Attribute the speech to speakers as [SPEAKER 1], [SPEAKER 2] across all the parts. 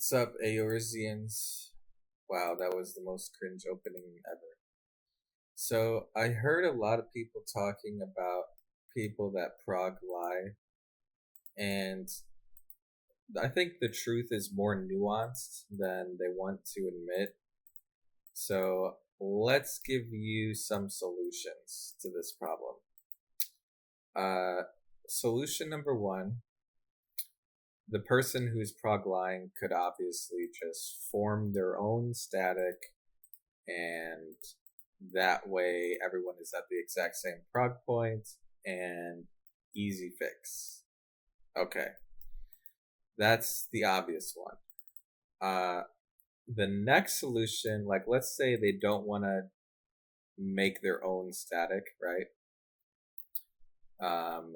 [SPEAKER 1] What's up, Aorzians? Wow, that was the most cringe opening ever. So, I heard a lot of people talking about people that Prog lie, and I think the truth is more nuanced than they want to admit. So, let's give you some solutions to this problem. Uh, Solution number one: the person who's Prog lying could obviously just form their own static, and that way everyone is at the exact same prog point and easy fix. Okay, that's the obvious one. The next solution, like let's say they don't want to make their own static, right? um,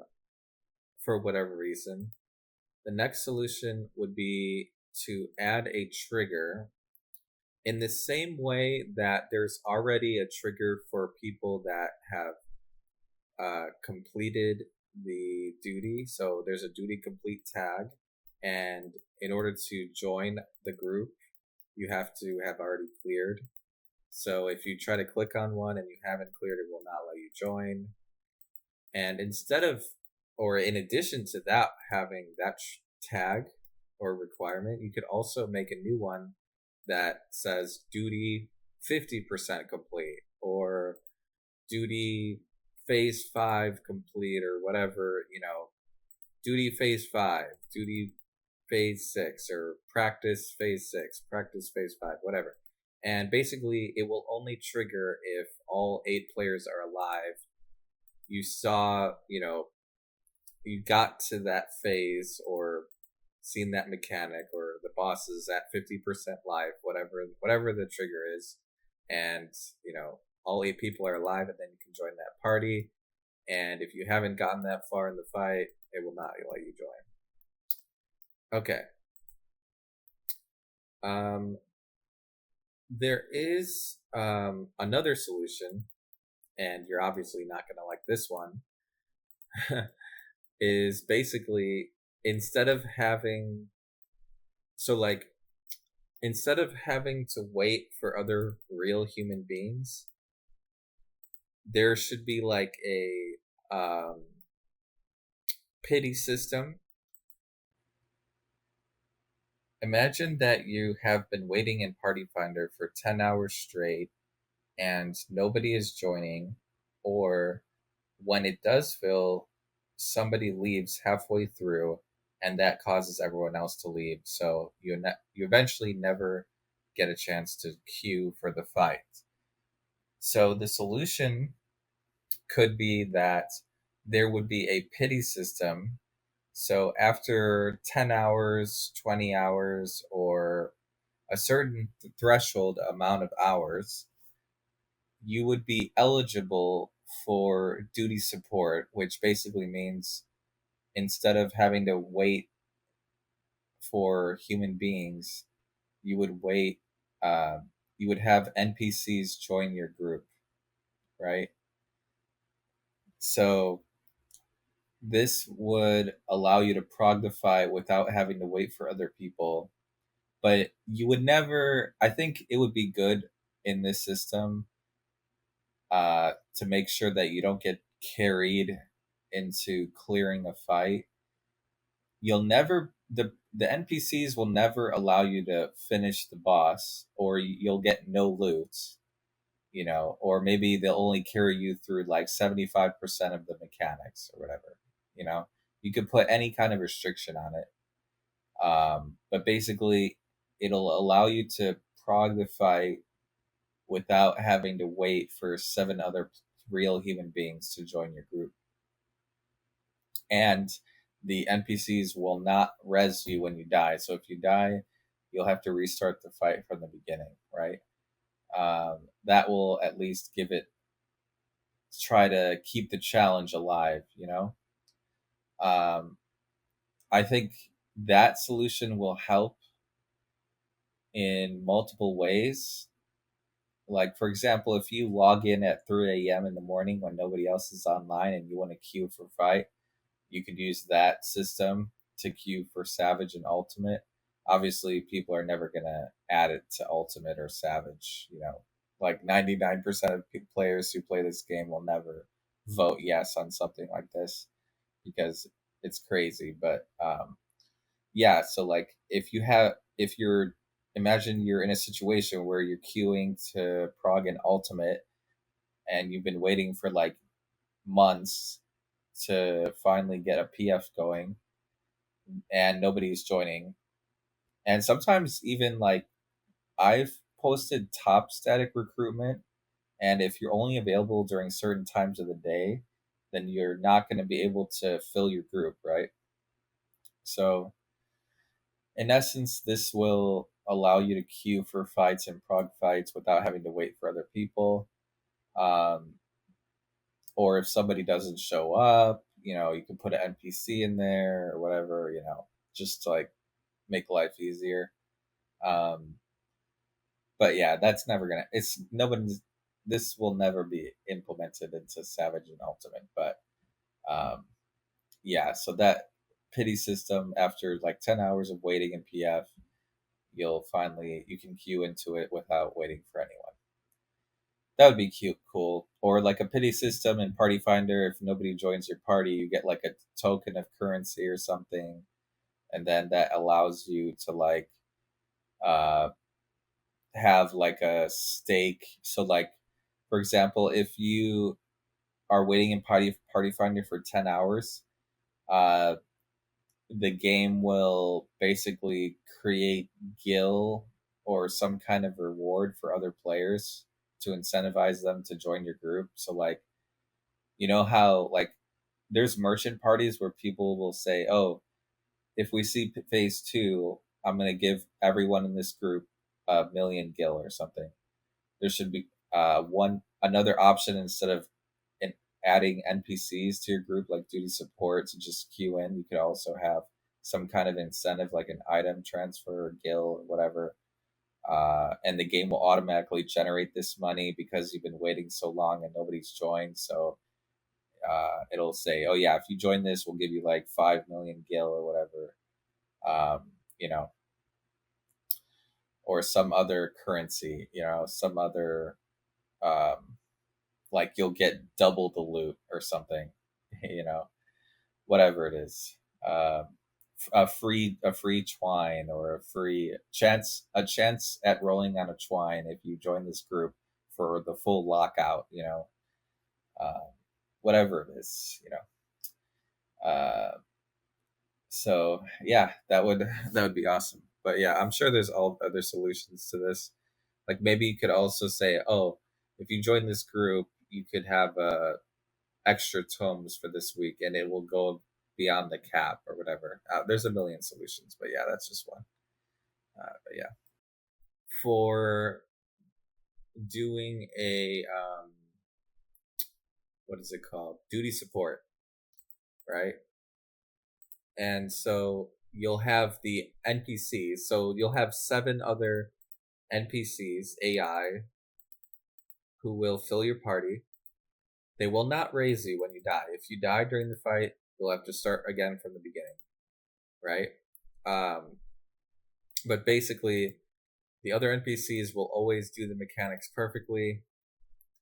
[SPEAKER 1] for whatever reason, the next solution would be to add a trigger in the same way that there's already a trigger for people that have completed the duty. So there's a duty complete tag, and in order to join the group, you have to have already cleared. So if you try to click on one and you haven't cleared, it will not let you join. And instead of, or in addition to that, having that tag or requirement, you could also make a new one that says duty 50% complete, or duty phase 5 complete, or whatever, duty phase 5, duty phase 6, or practice phase 6, practice phase 5, whatever. And basically, it will only trigger if all 8 players are alive. You saw, you got to that phase, or seen that mechanic, or the boss is at 50% life, whatever the trigger is, and all 8 people are alive, and then you can join that party. And if you haven't gotten that far in the fight, it will not let you join. Okay. There is another solution, and you're obviously not going to like this one. Is basically, instead of having instead of having to wait for other real human beings, there should be like a pity system. Imagine that you have been waiting in Party Finder for 10 hours straight and nobody is joining, or when it does fill, somebody leaves halfway through, and that causes everyone else to leave. So you eventually never get a chance to queue for the fight. So the solution could be that there would be a pity system. So after 10 hours, 20 hours, or a certain threshold amount of hours, you would be eligible for duty support, which basically means instead of having to wait for human beings, you would wait. Uh, you would have NPCs join your group, right? So this would allow you to prog the fight without having to wait for other people. But you would never. I think it would be good in this system to make sure that you don't get carried into clearing a fight. You'll never the NPCs will never allow you to finish the boss, or you'll get no loot, or maybe they'll only carry you through like 75% of the mechanics or whatever. You could put any kind of restriction on it. But basically, it'll allow you to prog the fight without having to wait for 7 other real human beings to join your group. And the NPCs will not res you when you die. So if you die, you'll have to restart the fight from the beginning, right? That will at least try to keep the challenge alive, I think that solution will help in multiple ways. Like, for example, if you log in at 3 a.m. in the morning when nobody else is online and you want to queue for fight, you could use that system to queue for Savage and Ultimate. obviously people are never gonna add it to Ultimate or Savage. Like 99% of players who play this game will never vote yes on something like this because it's crazy. But yeah, so like if you're imagine you're in a situation where you're queuing to Prog and Ultimate and you've been waiting for like months to finally get a PF going and nobody's joining. And sometimes even like I've posted top static recruitment, and if you're only available during certain times of the day, then you're not going to be able to fill your group, right? So in essence, this will allow you to queue for fights and Prog fights without having to wait for other people. Um, or if somebody doesn't show up, you can put an NPC in there or whatever, just to like make life easier. Um, but yeah, that's never gonna. It's nobody's. This will never be implemented into Savage and Ultimate, but um, yeah. So that pity system, after like 10 hours of waiting in PF, you can queue into it without waiting for anyone. That would be cute, cool. Or like a pity system in Party Finder. If nobody joins your party, you get like a token of currency or something, and then that allows you to like uh, have like a stake. So like, for example, if you are waiting in Party Finder for 10 hours, uh, the game will basically create gil or some kind of reward for other players to incentivize them to join your group. So like, how like there's merchant parties where people will say, "Oh, if we see phase 2, I'm going to give everyone in this group a million gil or something." There should be one another option instead of in adding NPCs to your group like duty support to just queue in. You could also have some kind of incentive like an item transfer or gil or whatever. And the game will automatically generate this money because you've been waiting so long and nobody's joined. So it'll say, "Oh yeah, if you join this, we'll give you like 5 million gil or whatever." Um, you know, or some other currency. Some other like you'll get double the loot or something. You know, whatever it is. A free twine or a chance at rolling on a twine if you join this group for the full lockout. Um, whatever it is. So yeah, that would be awesome. But yeah, I'm sure there's all other solutions to this. Like maybe you could also say, oh, if you join this group, you could have extra tomes for this week, and it will go beyond the cap or whatever. There's a million solutions, but yeah, that's just one. But yeah, for doing a what is it called? Duty support, right? And so you'll have the NPCs. So you'll have 7 other NPCs, AI, who will fill your party. They will not raise you when you die. If you die during the fight, you'll have to start again from the beginning, right? Um, but basically, the other NPCs will always do the mechanics perfectly.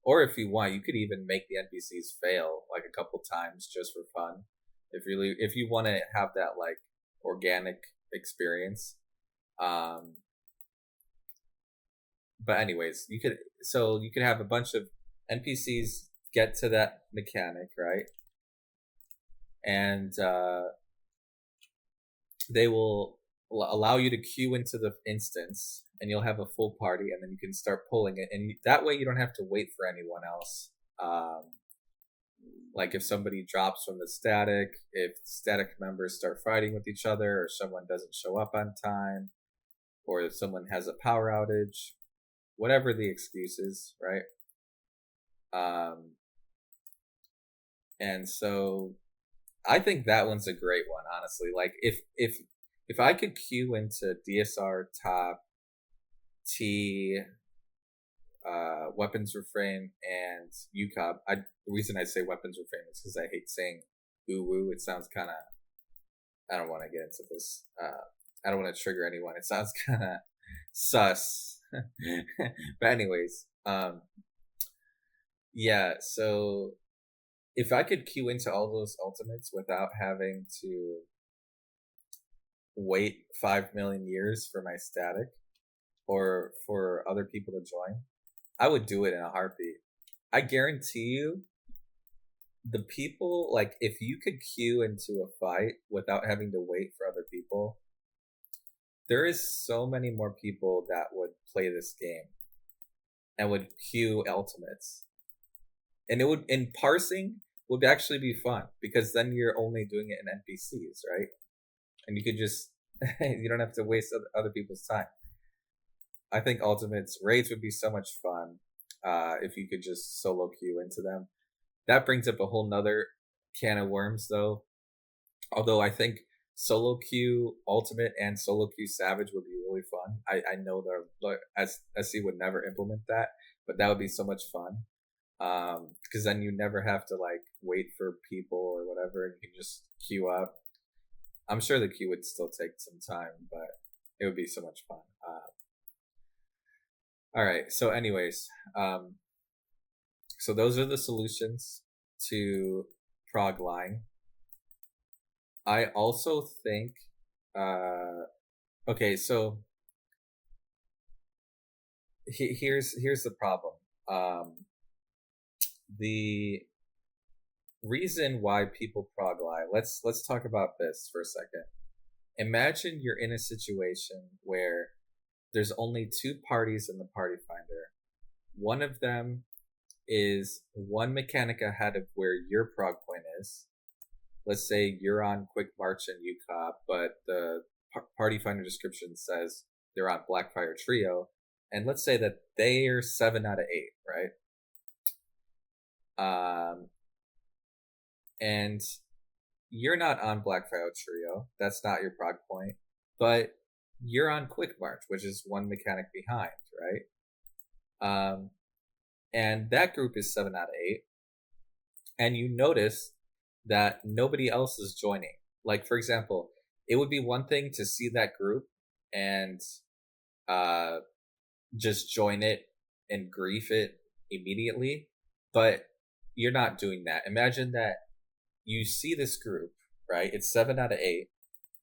[SPEAKER 1] Or if you want, you could even make the NPCs fail like a couple times just for fun. If you want to have that like organic experience. Um, but anyways, you could have a bunch of NPCs get to that mechanic, right? And they will allow you to queue into the instance, and you'll have a full party, and then you can start pulling it, and that way you don't have to wait for anyone else. Like if somebody drops from the static, if static members start fighting with each other, or someone doesn't show up on time, or if someone has a power outage, whatever the excuse is, right? And so I think that one's a great one, honestly. Like if I could queue into DSR top T, weapons refrain, and UCOB. The reason I say weapons refrain is because I hate saying ooh woo. It sounds kind of. I don't want to get into this. I don't want to trigger anyone. It sounds kind of sus. But anyways, yeah. So if I could queue into all those ultimates without having to wait 5 million years for my static or for other people to join, I would do it in a heartbeat. I guarantee you, the people, like, if you could queue into a fight without having to wait for other people, there is so many more people that would play this game and would queue ultimates. And it would, in parsing, would actually be fun because then you're only doing it in NPCs, right? And you could just, you don't have to waste other people's time. I think ultimates raids would be so much fun if you could just solo queue into them. That brings up a whole nother can of worms, though. Although I think solo queue ultimate and solo queue savage would be really fun. I know that SC would never implement that, but that would be so much fun. Because then you never have to like wait for people or whatever, and you can just queue up. I'm sure the queue would still take some time, but it would be so much fun. All right. So, anyways, so those are the solutions to Prog line. I also think, okay, so here's the problem. The reason why people Prog lie. Let's talk about this for a second. Imagine you're in a situation where there's only two parties in the party finder. One of them is one mechanic ahead of where your prog point is. Let's say you're on Quick March and UCOP, but the party finder description says they're on Blackfire Trio, and let's say that they're 7 out of 8, right? And you're not on Blackfire Trio. That's not your prog point, but you're on Quick March, which is one mechanic behind, right? And that group is 7 out of 8, and you notice that nobody else is joining. Like, for example, it would be one thing to see that group and just join it and grief it immediately, but you're not doing that. Imagine that you see this group, right? It's 7 out of 8,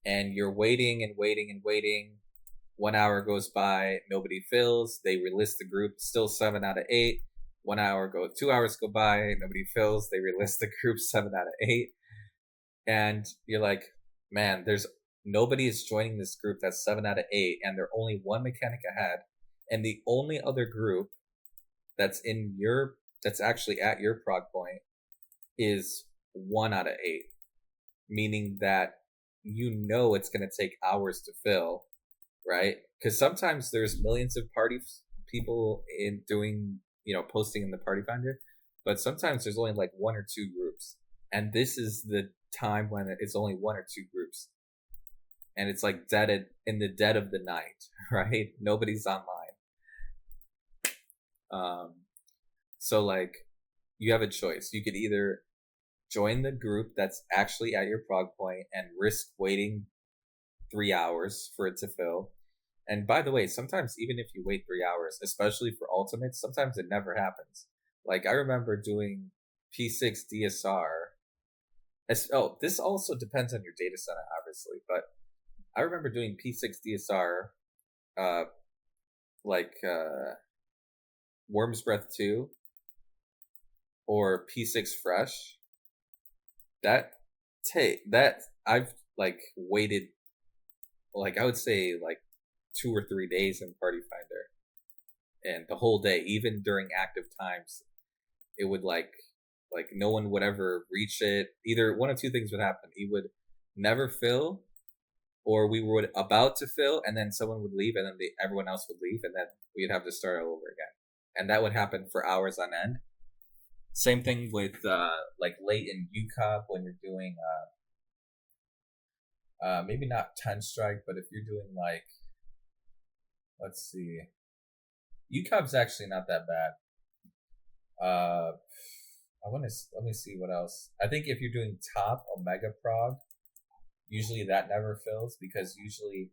[SPEAKER 1] and you're waiting and waiting and waiting. 1 hour goes by, nobody fills. They relist the group, still 7 out of 8. 1 hour goes, 2 hours go by, nobody fills. They relist the group, 7 out of 8. And you're like, man, nobody is joining this group that's 7 out of 8, and they're only one mechanic ahead. And the only other group that's actually at your prog point is 1 out of 8, meaning that it's going to take hours to fill, right? Because sometimes there's millions of people in doing, posting in the party finder, but sometimes there's only like 1 or 2 groups, and this is the time when it's only 1 or 2 groups, and it's like in the dead of the night, right? Nobody's online. So like, you have a choice. You could either join the group that's actually at your prog point and risk waiting 3 hours for it to fill. And by the way, sometimes even if you wait 3 hours, especially for ultimates, sometimes it never happens. Like, I remember doing P6 DSR. This also depends on your data center, obviously, but I remember doing P6 DSR, Worm's Breath 2 or P6 Fresh. That I've like waited, like, I would say like 2 or 3 days in Party Finder, and the whole day, even during active times, it would like no one would ever reach it. Either one of two things would happen: he would never fill, or we would about to fill, and then someone would leave, and then everyone else would leave, and then we'd have to start all over again, and that would happen for hours on end. Same thing with like late in UCOP when you're doing maybe not 10 strike, but if you're doing like, let's see, UCOP's actually not that bad. Let me see what else. I think if you're doing top Omega Prog, usually that never fills, because usually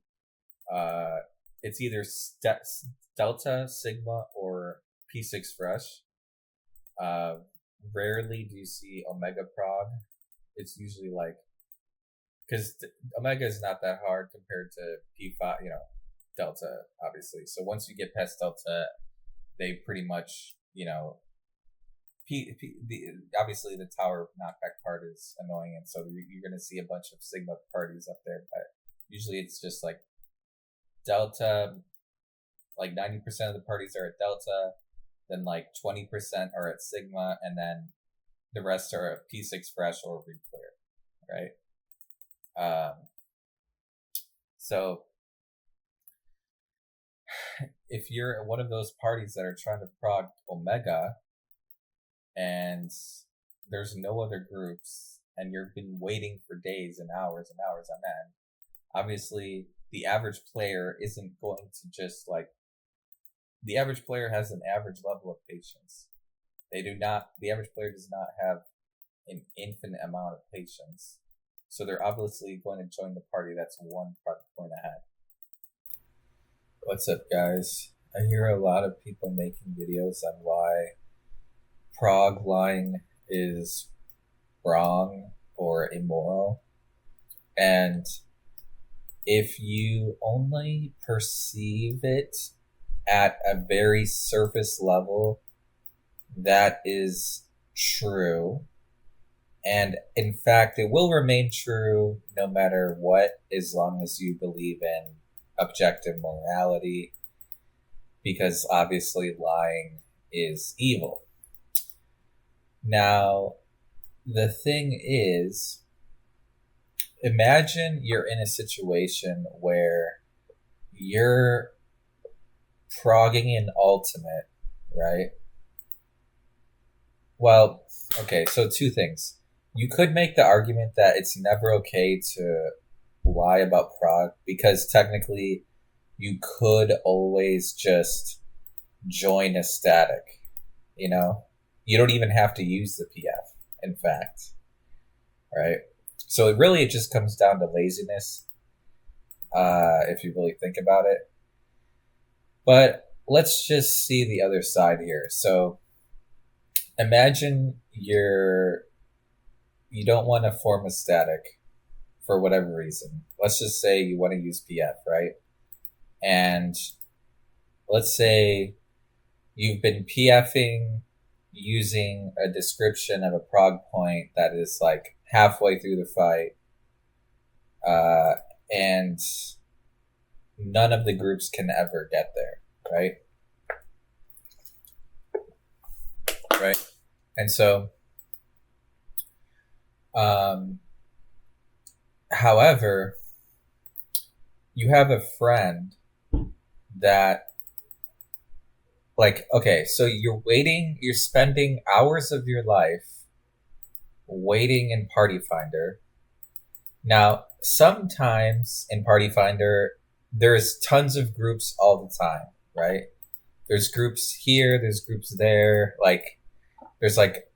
[SPEAKER 1] it's either Delta, Sigma, or P6 Fresh. Rarely do you see Omega Prog. It's usually like, because Omega is not that hard compared to P5, Delta, obviously. So once you get past Delta, they pretty much, obviously the tower knockback part is annoying, and so you're going to see a bunch of Sigma parties up there, but usually it's just like Delta, like 90% of the parties are at Delta, then like 20% are at Sigma, and then the rest are at P6 Fresh or Reclear, right? So if you're one of those parties that are trying to prog Omega and there's no other groups and you've been waiting for days and hours on end, obviously the average player isn't going to just like, the average player has an average level of patience. The average player does not have an infinite amount of patience. So they're obviously going to join the party that's one point ahead. What's up, guys? I hear a lot of people making videos on why prog lying is wrong or immoral. And if you only perceive it at a very surface level, that is true. And in fact, it will remain true no matter what, as long as you believe in objective morality, because obviously lying is evil. Now, the thing is, imagine you're in a situation where you're progging an ultimate, right? Well, okay, so two things. You could make the argument that it's never okay to lie about prog, because technically you could always just join a static, you don't even have to use the PF, in fact, right? So it just comes down to laziness, if you really think about it. But let's just see the other side here. So imagine you don't want to form a static for whatever reason. Let's just say you want to use PF, right? And let's say you've been PFing using a description of a prog point that is like halfway through the fight, and none of the groups can ever get there, right? Right. And so, however, you have a friend that, like, okay, so you're spending hours of your life waiting in Party Finder. Now, sometimes in Party Finder, there's tons of groups all the time, right? There's groups here, there's groups there, like, there's like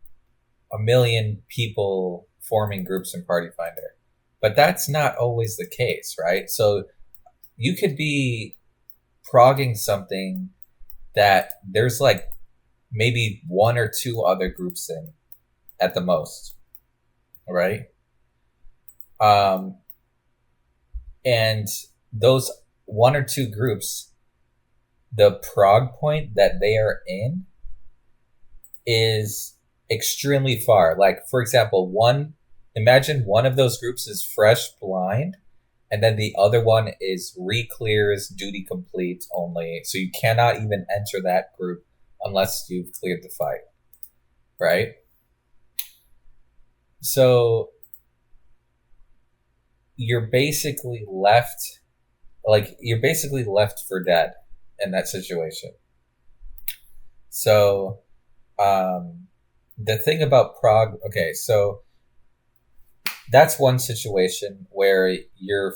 [SPEAKER 1] a million people forming groups in Party Finder. But that's not always the case, right? So you could be progging something that there's like maybe one or two other groups in at the most, right? And those one or two groups, the prog point that they are in is extremely far. Like, for example, imagine one of those groups is fresh blind, and then the other one is re-clears duty complete only. So you cannot even enter that group unless you've cleared the fight, right? So you're basically left for dead in that situation. So the thing about prog, okay, so that's one situation where you're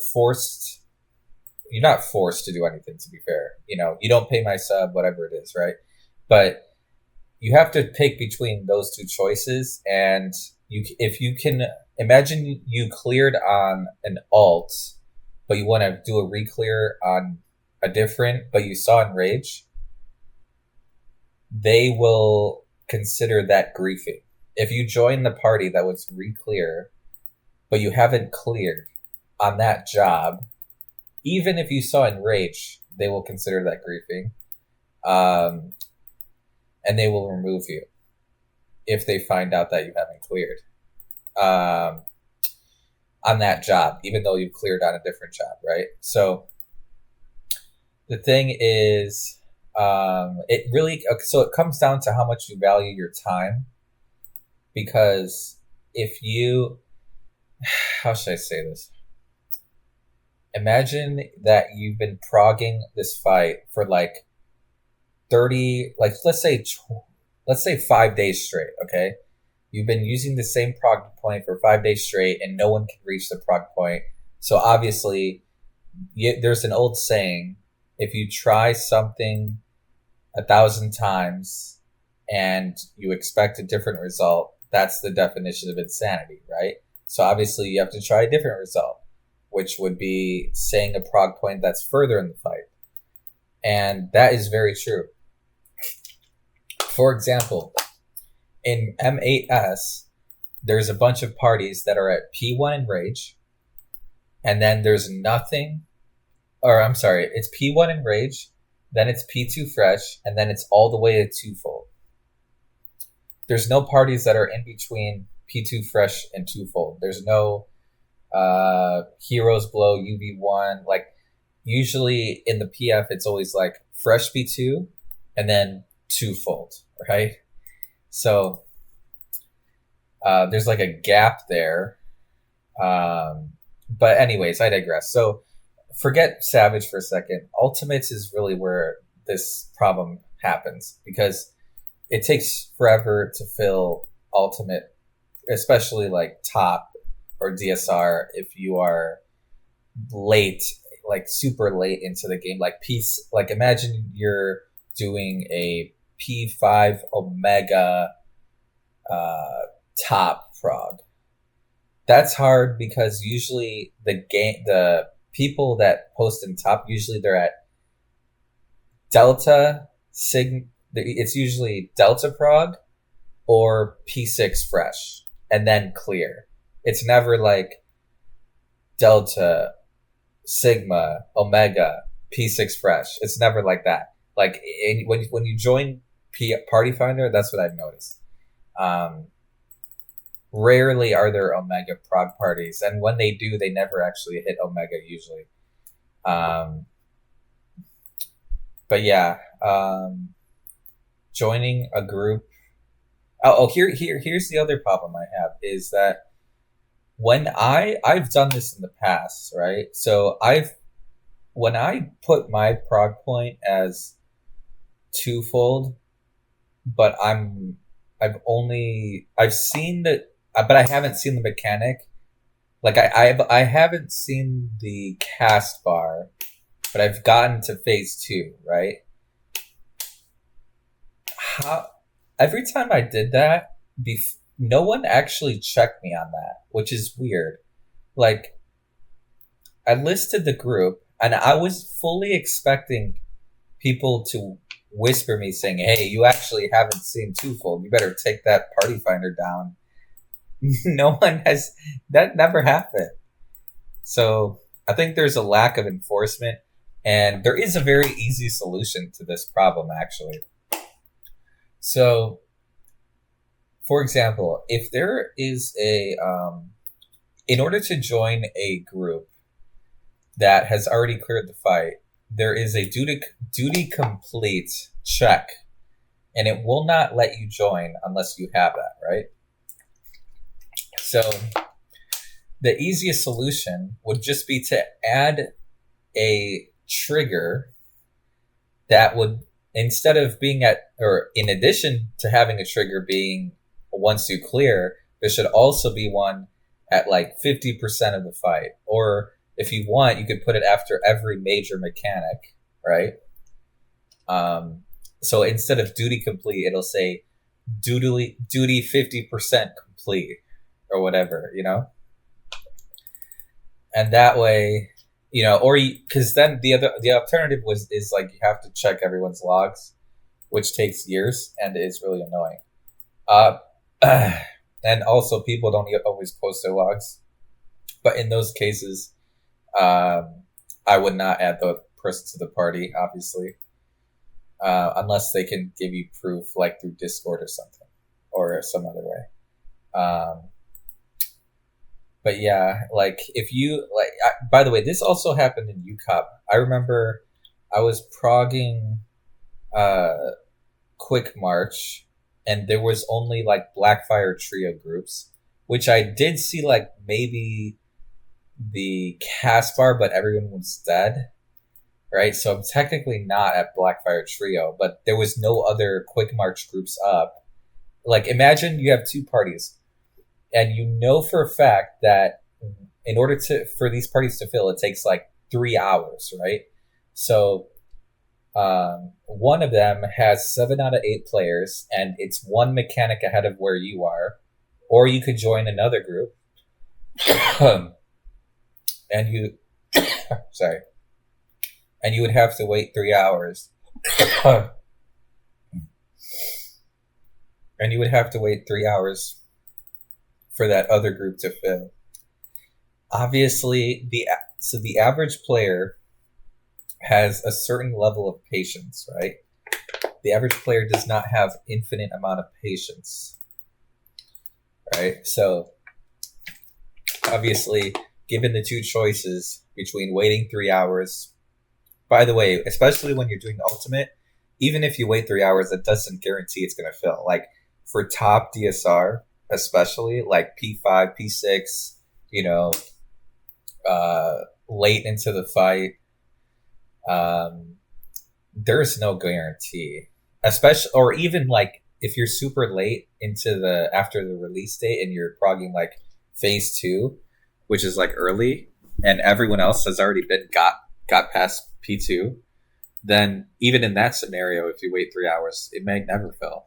[SPEAKER 1] not forced to do anything, to be fair. You don't pay my sub, whatever it is, right? But you have to pick between those two choices, and if you can imagine you cleared on an alt but you want to do a reclear on a different, but you saw Enrage, they will consider that griefing. If you join the party that was reclear, but you haven't cleared on that job, even if you saw Enrage, they will consider that griefing. And they will remove you if they find out that you haven't cleared on that job, even though you've cleared on a different job, right? So the thing is, it comes down to how much you value your time, because if you, how should I say this? Imagine that you've been progging this fight for like 30, like let's say 5 days straight, okay? You've been using the same prog point for 5 days straight, and no one can reach the prog point. So obviously, there's an old saying: if you try something 1,000 times and you expect a different result, that's the definition of insanity, right? So obviously, you have to try a different result, which would be saying a prog point that's further in the fight. And that is very true. For example, in M8S, there's a bunch of parties that are at P1 Enrage, and then there's nothing, or I'm sorry, it's P1 Enrage, then it's P2 Fresh, and then it's all the way to twofold. There's no parties that are in between P2 Fresh and twofold. There's no Heroes Blow, UV1. Like, usually in the PF, it's always like Fresh P2 and then twofold, right? So there's like a gap there. But anyways, I digress. So forget Savage for a second. Ultimates is really where this problem happens, because it takes forever to fill Ultimate, especially like top or DSR, if you are late, like super late into the game. Like imagine you're doing a P5 Omega top prog. That's hard because usually the people that post in top, usually they're at Delta Sig. It's usually Delta prog or P6 fresh and then clear. It's never like Delta, Sigma, Omega, P6 fresh. It's never like that. Like when you join Party Finder, that's what I've noticed. Rarely are there Omega prog parties, and when they do, they never actually hit Omega usually. But yeah, joining a group. Here's the other problem I have is that when I've done this in the past, right? So when I put my prog point as twofold, but I've seen that, but I haven't seen the mechanic. Like I haven't seen the cast bar, but I've gotten to phase 2, right? Every time I did that, no one actually checked me on that, which is weird. Like, I listed the group, and I was fully expecting people to whisper me saying, "Hey, you actually haven't seen twofold. You better take that Party Finder down." No one has. That never happened. So I think there's a lack of enforcement, and there is a very easy solution to this problem, actually. So, for example, if there is in order to join a group that has already cleared the fight, there is a duty complete check, and it will not let you join unless you have that, right? So the easiest solution would just be to add a trigger that would, instead of being in addition to having a trigger being once you clear, there should also be one at like 50% of the fight. Or if you want, you could put it after every major mechanic, right? So instead of duty complete, it'll say duty 50% complete or whatever, you know? And that way, or because then the alternative is like you have to check everyone's logs, which takes years and is really annoying. And also people don't always post their logs, but in those cases, um, I would not add the person to the party, obviously, unless they can give you proof, like through Discord or something, or some other way. But yeah, like if you like. By the way, this also happened in UCOP. I remember I was progging Quick March, and there was only like Blackfire Trio groups, which I did see like maybe the Caspar, but everyone was dead, right? So I'm technically not at Blackfire Trio, but there was no other Quick March groups up. Like imagine you have two parties, and you know for a fact that in order for these parties to fill, it takes like 3 hours, right? So one of them has 7 out of 8 players, and it's one mechanic ahead of where you are, or you could join another group, and you, sorry, and you would have to wait 3 hours, and you would have to wait 3 hours for that other group to fill. Obviously, the average player has a certain level of patience, right? The average player does not have infinite amount of patience, right? So obviously, given the two choices between waiting 3 hours, by the way, especially when you're doing ultimate, even if you wait 3 hours, that doesn't guarantee it's going to fill. Like for top DSR, especially like P5, P6, late into the fight, there's no guarantee, especially, or even like if you're super late into after the release date and you're progging like phase 2, which is like early, and everyone else has already got past P2, then even in that scenario, if you wait 3 hours, it may never fill,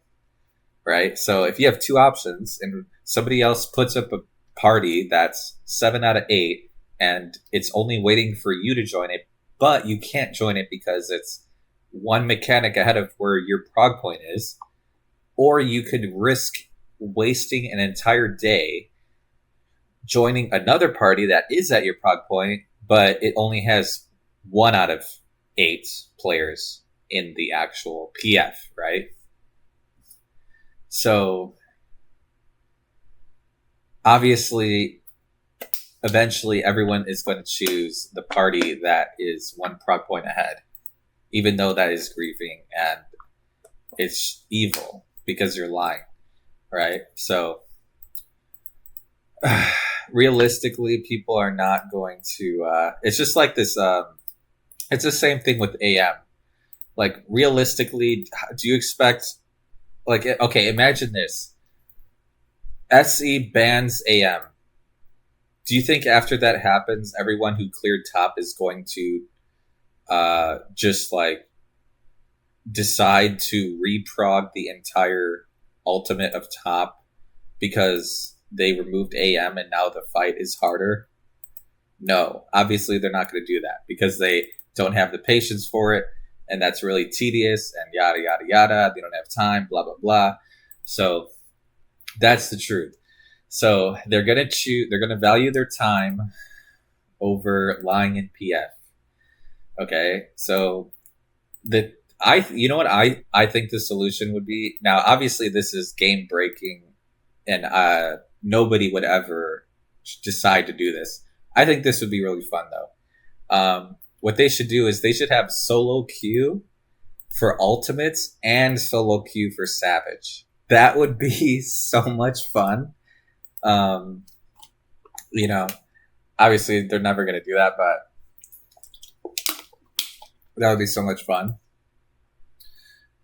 [SPEAKER 1] right? So if you have two options and somebody else puts up a party that's 7 out of 8 and it's only waiting for you to join it, but you can't join it because it's one mechanic ahead of where your prog point is, or you could risk wasting an entire day joining another party that is at your prog point, but it only has 1 out of 8 players in the actual PF, right? So obviously, eventually everyone is going to choose the party that is 1 prog point ahead, even though that is grieving and it's evil because you're lying, right? So realistically, people are not going to it's just like this it's the same thing with AM. Like realistically, do you expect, like, okay, imagine this. SE bans AM. Do you think after that happens, everyone who cleared top is going to just like decide to reprog the entire ultimate of top because they removed AM and now the fight is harder? No, obviously they're not going to do that because they don't have the patience for it, and that's really tedious and yada yada yada. They don't have time, blah blah blah. So that's the truth. So they're gonna value their time over lying in PF. Okay, so you know what I think the solution would be. Now, obviously, this is game breaking, and nobody would ever decide to do this. I think this would be really fun though. What they should do is they should have solo queue for ultimates and solo queue for Savage. That would be so much fun. Obviously they're never going to do that, but that would be so much fun.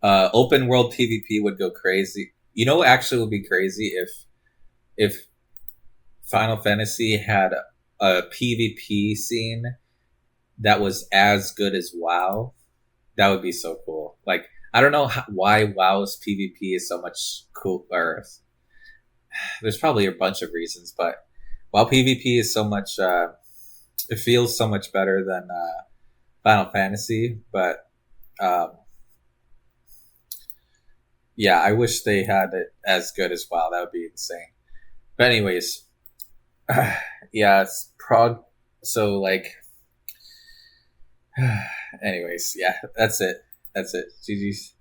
[SPEAKER 1] Open world PvP would go crazy. You know what actually would be crazy if Final Fantasy had a PvP scene that was as good as WoW. That would be so cool. Like, I don't know why WoW's PvP is so much cooler. There's probably a bunch of reasons, but WoW PvP is so much It feels so much better than Final Fantasy, but um, yeah, I wish they had it as good as WoW. That would be insane. But anyways, yeah, it's Prog. So like, anyways, yeah, that's it. That's it. GG's.